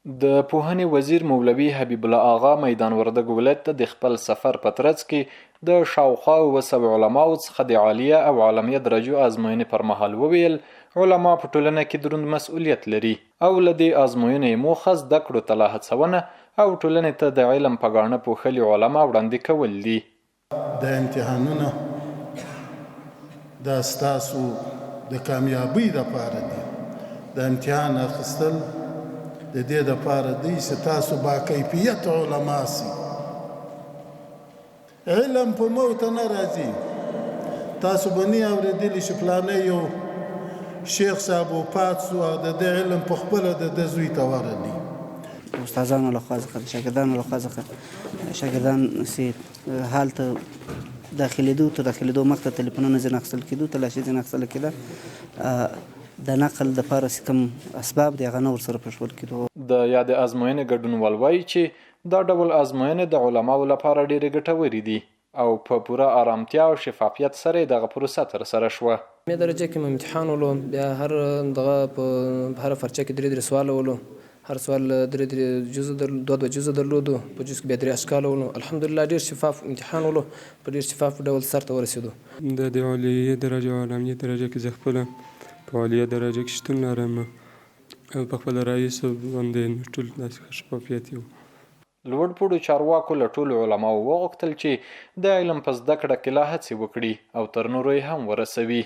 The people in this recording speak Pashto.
د پوهنې وزیر مولوي حبیب الله آغا میدان وردګ ولایت ته د خپل سفر په ترڅ کې د شاوخوا 200 علماو څخه د عالیه او عالمیه درجو ازموینې پر مهال وویل علما په ټولنه کې دروند مسؤلیت لري او له دې ازموینې موخه زده کړو ته لا هڅونه او ټولنې ته د علم په ګاڼه پوښلي علما وړاندې کول دي. د امتحانونه دا ستاسو د کامیابی لپاره دي. د امتحان اخیستل د دې لپاره دی چې تاسو با کیفیت علما سي. علم په موت نه راځي. تاسو به نه اورېدلي چې فلانی یو شیخ صاحب وفات سو او د دې علم په خپله د زوی ته ورغلی. استادانو لخوا څخه د شاګردانو لخوا څخه شاګردان چې هلته داخلېدو مخته تلیفونونه ځینې اخیستل کېدو تلاشي ځینې اخیستل کېده د نقل دپاره چې کوم اسباب دي هغه نه ورسره پرېښول کېدو. د یادې ازموینې ګډونوال وایي چې دا ډول ازموینې د علماو لپاره ډېرې ګټورې دي او په پوره آرامتیا او شفافیت سره یې دغه پروسه ترسره شوه. مې درجه کې امتحان ولو بیا هر فرچه کې درې سوال ولو هر سوال دوه جزء درلودو په جزء کې بیا 3 اشکال ولو الحمدلله ډېر شفاف امتحان ولو په ډېر شفاف ډول سر ته ورسېدو. د عالیه درجه او عالمیه درجه کې زه خپله په عالیه درجه کې شتون لرم او په خپله رئیس باندې ټول داسې شفافیت یو. لوړ پوړو چارواکو له ټولو علماو وغوښتل چې د علم په زده کړه کې لا هڅې وکړي او تر نورو یې هم ورسوي.